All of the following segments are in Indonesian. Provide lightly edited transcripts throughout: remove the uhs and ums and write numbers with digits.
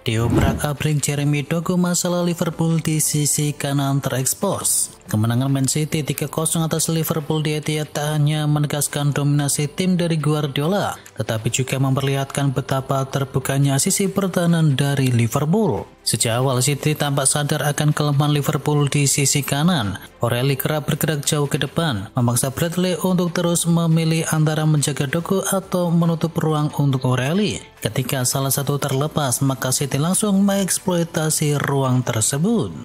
Diobrak-abrik Jeremy Doku, masalah Liverpool di sisi kanan terekspos. Kemenangan Man City 3-0 atas Liverpool di Etihad tak hanya menegaskan dominasi tim dari Guardiola, tetapi juga memperlihatkan betapa terbukanya sisi pertahanan dari Liverpool. Sejak awal City tampak sadar akan kelemahan Liverpool di sisi kanan. O'Reilly kerap bergerak jauh ke depan, memaksa Bradley untuk terus memilih antara menjaga Doku atau menutup ruang untuk O'Reilly. Ketika salah satu terlepas, maka City langsung mengeksploitasi ruang tersebut.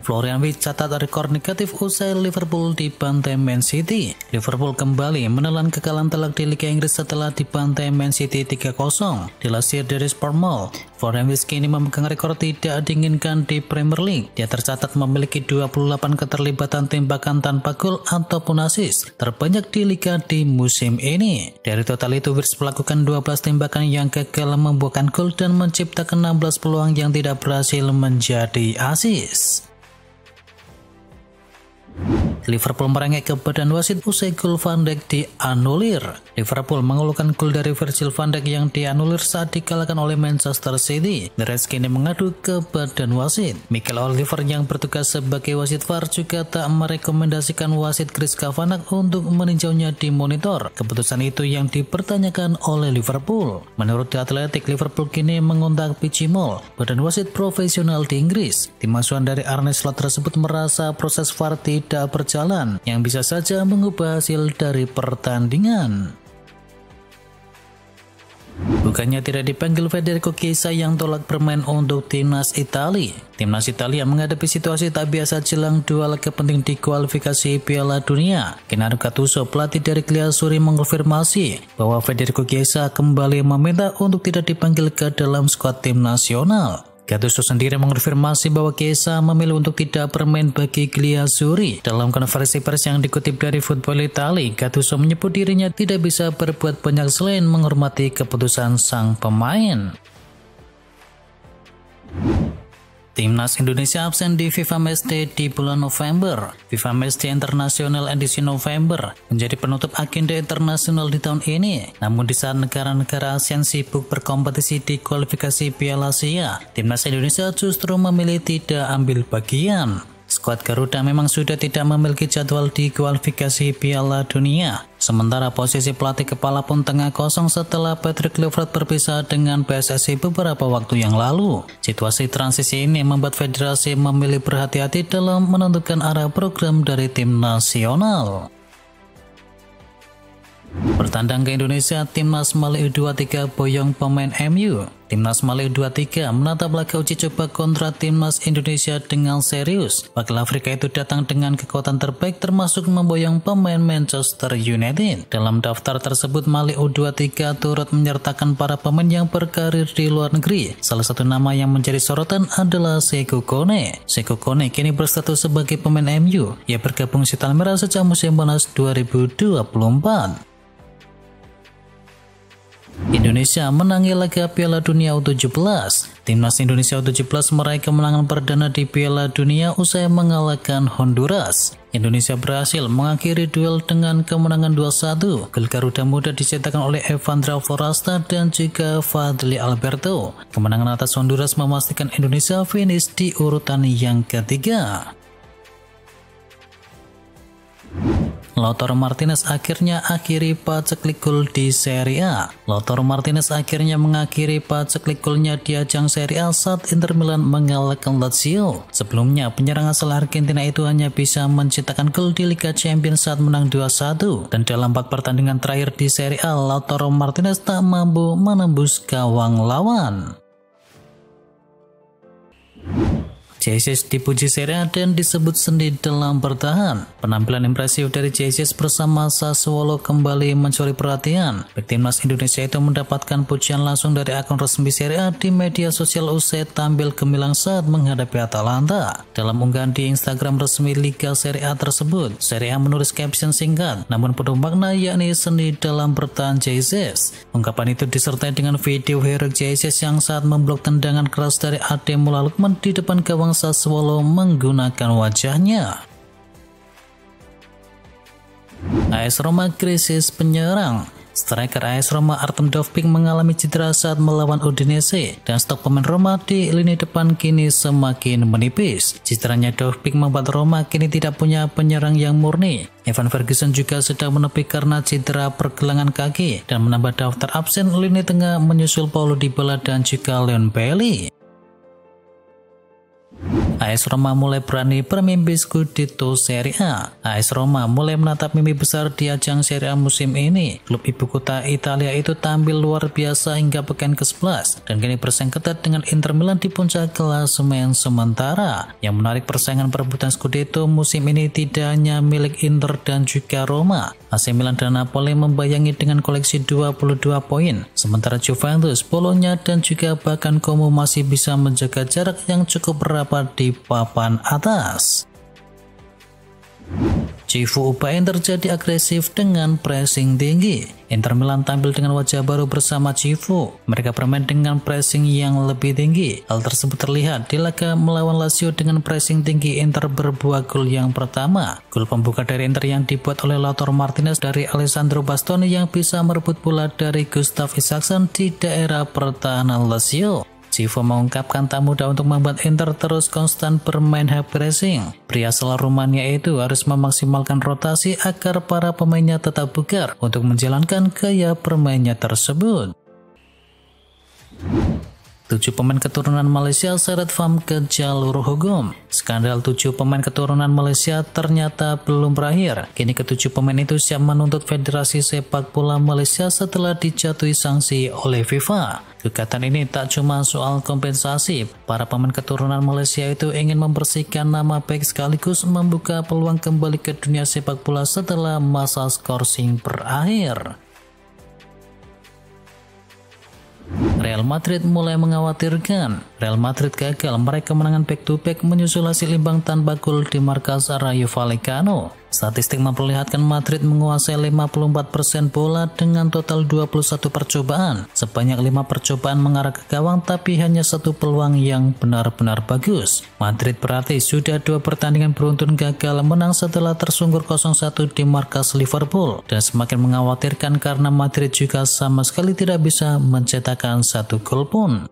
Florian Wirtz catat rekor negatif usai Liverpool dibantai Man City. Liverpool kembali menelan kekalahan telak di Liga Inggris setelah dibantai Man City 3-0. Dilansir dari Sportmail, Florian Wirtz kini memegang rekor tidak diinginkan di Premier League. Dia tercatat memiliki 28 keterlibatan tembakan tanpa gol ataupun assist, terbanyak di Liga di musim ini. Dari total itu, Wirtz melakukan 12 tembakan yang gagal membuahkan gol dan menciptakan 16 peluang yang tidak berhasil menjadi assist. Liverpool merengek ke badan wasit usai gol Van Dijk dianulir. Liverpool mengeluhkan gol dari Virgil van Dijk yang dianulir saat dikalahkan oleh Manchester City. The Reds kini mengadu ke badan wasit. Michael Oliver yang bertugas sebagai wasit VAR juga tak merekomendasikan wasit Chris Kavanagh untuk meninjaunya di monitor. Keputusan itu yang dipertanyakan oleh Liverpool. Menurut The Athletic, Liverpool kini mengontak PGMOL, badan wasit profesional di Inggris. Tim asuhan dari Arne Slot tersebut merasa proses VAR tidak berjalan, yang bisa saja mengubah hasil dari pertandingan. Bukannya tidak dipanggil, Federico Chiesa yang tolak bermain untuk timnas Italia. Timnas Italia menghadapi situasi tak biasa jelang dua laga penting di kualifikasi Piala Dunia. Gennaro Gattuso, pelatih dari Galatasaray, mengkonfirmasi bahwa Federico Chiesa kembali meminta untuk tidak dipanggil ke dalam skuad tim nasional. Gattuso sendiri mengonfirmasi bahwa Chiesa memilih untuk tidak bermain bagi Galatasaray. Dalam konferensi pers yang dikutip dari Football Italia, Gattuso menyebut dirinya tidak bisa berbuat banyak selain menghormati keputusan sang pemain. Timnas Indonesia absen di FIFA Matchday di bulan November. FIFA Matchday International edisi November menjadi penutup agenda internasional di tahun ini. Namun di saat negara-negara ASEAN sibuk berkompetisi di kualifikasi Piala Asia, Timnas Indonesia justru memilih tidak ambil bagian. Skuad Garuda memang sudah tidak memiliki jadwal di kualifikasi Piala Dunia. Sementara posisi pelatih kepala pun tengah kosong setelah Patrick Kluivert berpisah dengan PSSI beberapa waktu yang lalu. Situasi transisi ini membuat federasi memilih berhati-hati dalam menentukan arah program dari tim nasional. Bertandang ke Indonesia, Timnas Malaysia U23 boyong pemain MU. Timnas Malaysia U23 menatap laga uji coba kontra Timnas Indonesia dengan serius. Wakil Afrika itu datang dengan kekuatan terbaik termasuk memboyong pemain Manchester United. Dalam daftar tersebut, Malaysia U23 turut menyertakan para pemain yang berkarir di luar negeri. Salah satu nama yang menjadi sorotan adalah Seko Kone. Seko Kone kini berstatus sebagai pemain MU. Ia bergabung Setan Merah sejak musim panas 2024. Indonesia menangi laga Piala Dunia U17. Timnas Indonesia U17 meraih kemenangan perdana di Piala Dunia usai mengalahkan Honduras. Indonesia berhasil mengakhiri duel dengan kemenangan 2-1. Gol Garuda Muda dicetakkan oleh Evandra Forasta dan juga Fadli Alberto. Kemenangan atas Honduras memastikan Indonesia finish di urutan yang ketiga. Lautaro Martinez akhirnya akhiri paceklik gol di Serie A. Lautaro Martinez akhirnya mengakhiri paceklik golnya di ajang Serie A saat Inter Milan mengalahkan Lazio. Sebelumnya, penyerang asal Argentina itu hanya bisa menciptakan gol di Liga Champions saat menang 2-1. Dan dalam 4 pertandingan terakhir di Serie A, Lautaro Martinez tak mampu menembus gawang lawan. Jesus dipuji Serie A dan disebut seni dalam bertahan. Penampilan impresif dari Jesus bersama Sassuolo kembali mencuri perhatian. Bek Timnas Indonesia itu mendapatkan pujian langsung dari akun resmi Serie A di media sosial usai tampil gemilang saat menghadapi Atalanta. Dalam unggahan di Instagram resmi Liga Serie A tersebut, Serie A menulis caption singkat namun penuh makna, yakni seni dalam bertahan Jesus. Ungkapan itu disertai dengan video heroik Jesus yang saat memblok tendangan keras dari Ademola Lookman di depan gawang Sassuolo menggunakan wajahnya. AS Roma krisis penyerang. Striker AS Roma Artem Dovbyk mengalami cedera saat melawan Udinese dan stok pemain Roma di lini depan kini semakin menipis. Cederanya Dovbyk membuat Roma kini tidak punya penyerang yang murni. Evan Ferguson juga sedang menepi karena cedera pergelangan kaki dan menambah daftar absen lini tengah menyusul Paulo Dybala dan juga Leon Bailey. AS Roma mulai berani bermimpi Scudetto Serie A. AS Roma mulai menatap mimpi besar di ajang Serie A musim ini. Klub ibu kota Italia itu tampil luar biasa hingga pekan ke-11 dan kini bersaing ketat dengan Inter Milan di puncak klasemen sementara. Yang menarik, persaingan perebutan Scudetto musim ini tidak hanya milik Inter dan juga Roma. AC Milan dan Napoli membayangi dengan koleksi 22 poin, sementara Juventus, Bologna dan juga bahkan Como masih bisa menjaga jarak yang cukup rapat di papan atas. Cifu Ubain terjadi agresif dengan pressing tinggi. Inter Milan tampil dengan wajah baru bersama Cifu. Mereka bermain dengan pressing yang lebih tinggi. Hal tersebut terlihat di laga melawan Lazio dengan pressing tinggi. Inter berbuah gol yang pertama. Gol pembuka dari Inter yang dibuat oleh Lautaro Martinez dari Alessandro Bastoni yang bisa merebut bola dari Gustav Isaksson di daerah pertahanan Lazio. Cifu mengungkapkan tak mudah untuk membuat Inter terus konstan bermain high pressing. Pria asal Rumania itu harus memaksimalkan rotasi agar para pemainnya tetap bugar untuk menjalankan gaya bermainnya tersebut. 7 pemain keturunan Malaysia seret FAM ke jalur hukum. Skandal 7 pemain keturunan Malaysia ternyata belum berakhir. Kini ke-7 pemain itu siap menuntut Federasi Sepak Bola Malaysia setelah dijatuhi sanksi oleh FIFA. Gugatan ini tak cuma soal kompensasi. Para pemain keturunan Malaysia itu ingin membersihkan nama baik sekaligus membuka peluang kembali ke dunia sepak bola setelah masa skorsing berakhir. Real Madrid mulai mengkhawatirkan. Real Madrid gagal meraih kemenangan back-to-back menyusul hasil imbang tanpa gol di markas Rayo Vallecano. Statistik memperlihatkan Madrid menguasai 54% bola dengan total 21 percobaan. Sebanyak 5 percobaan mengarah ke gawang tapi hanya 1 peluang yang benar-benar bagus. Madrid berarti sudah 2 pertandingan beruntun gagal menang setelah tersungkur 0-1 di markas Liverpool. Dan semakin mengkhawatirkan karena Madrid juga sama sekali tidak bisa mencetakkan 1 gol pun.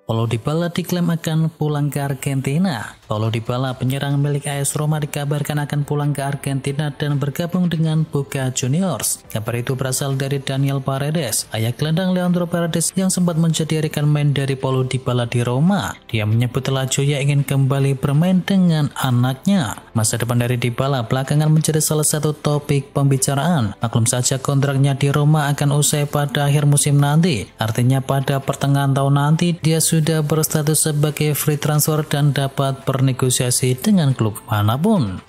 Paulo Dybala diklaim akan pulang ke Argentina. Paulo Dybala, penyerang milik AS Roma, dikabarkan akan pulang ke Argentina dan bergabung dengan Boca Juniors. Kabar itu berasal dari Daniel Paredes, ayah gelandang Leandro Paredes yang sempat menjadi rekan main dari Paulo Dybala di Roma. Dia menyebut Lazio ingin kembali bermain dengan anaknya. Masa depan dari Dybala belakangan menjadi salah satu topik pembicaraan. Maklum saja kontraknya di Roma akan usai pada akhir musim nanti. Artinya pada pertengahan tahun nanti dia sudah berstatus sebagai free transfer dan dapat bernegosiasi dengan klub manapun.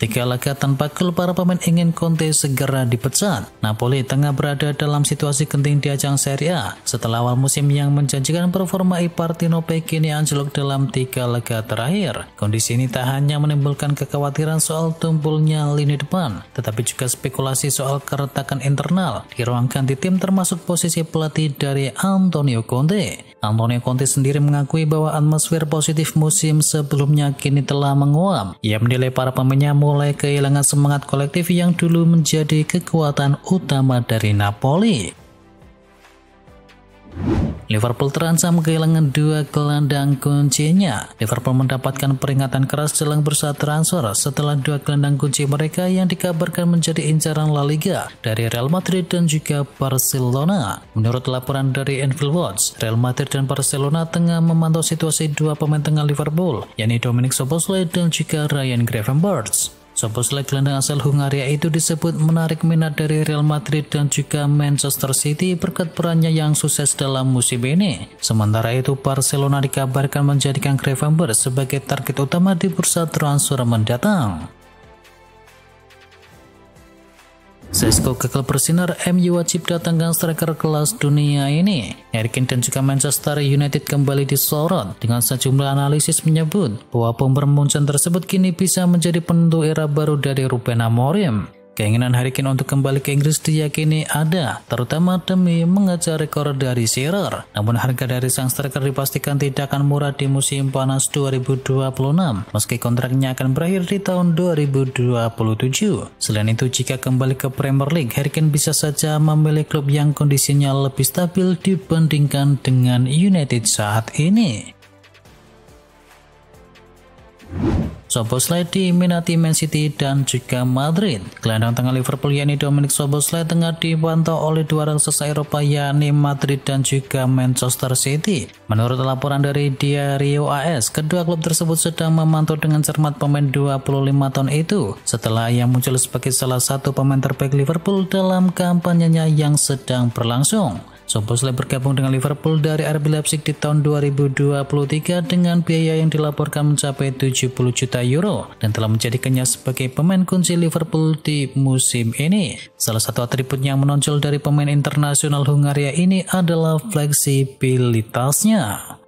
3 laga tanpa gol, para pemain ingin Conte segera dipecat. Napoli tengah berada dalam situasi genting di ajang Serie A. Setelah awal musim yang menjanjikan, performa I Partenope kini anjlok dalam 3 laga terakhir. Kondisi ini tak hanya menimbulkan kekhawatiran soal tumpulnya lini depan, tetapi juga spekulasi soal keretakan internal di ruang ganti tim termasuk posisi pelatih dari Antonio Conte. Antonio Conte sendiri mengakui bahwa atmosfer positif musim sebelumnya kini telah menguap. Ia menilai para pemainnya mulai kehilangan semangat kolektif yang dulu menjadi kekuatan utama dari Napoli. Liverpool terancam kehilangan 2 gelandang kuncinya. Liverpool mendapatkan peringatan keras jelang bursa transfer setelah 2 gelandang kunci mereka yang dikabarkan menjadi incaran La Liga dari Real Madrid dan juga Barcelona. Menurut laporan dari Anfield Watch, Real Madrid dan Barcelona tengah memantau situasi 2 pemain tengah Liverpool, yakni Dominic Szoboszlai dan juga Ryan Gravenberch. Szoboszlai, gelandang asal Hungaria itu disebut menarik minat dari Real Madrid dan juga Manchester City berkat perannya yang sukses dalam musim ini. Sementara itu, Barcelona dikabarkan menjadikan Gravenberch sebagai target utama di bursa transfer mendatang. Sesko gagal bersinar, MU wajib datangkan striker kelas dunia ini. Harry Kane dan juga Manchester United kembali disorot dengan sejumlah analisis menyebut bahwa pemain Munchen tersebut kini bisa menjadi penentu era baru dari Ruben Amorim. Keinginan Harry Kane untuk kembali ke Inggris diyakini ada, terutama demi mengejar rekor dari Shearer. Namun harga dari sang striker dipastikan tidak akan murah di musim panas 2026, meski kontraknya akan berakhir di tahun 2027. Selain itu, jika kembali ke Premier League, Harry Kane bisa saja memilih klub yang kondisinya lebih stabil dibandingkan dengan United saat ini. Szoboszlai diminati Man City dan juga Madrid. Gelandang tengah Liverpool yakni Dominic Szoboszlai tengah dipantau oleh dua raksasa Eropa yakni Madrid dan juga Manchester City. Menurut laporan dari Diario AS, kedua klub tersebut sedang memantau dengan cermat pemain 25 tahun itu setelah ia muncul sebagai salah satu pemain terbaik Liverpool dalam kampanyenya yang sedang berlangsung. Szoboszlai bergabung dengan Liverpool dari RB Leipzig di tahun 2023 dengan biaya yang dilaporkan mencapai 70 juta euro dan telah menjadikannya sebagai pemain kunci Liverpool di musim ini. Salah satu atribut yang menonjol dari pemain internasional Hungaria ini adalah fleksibilitasnya.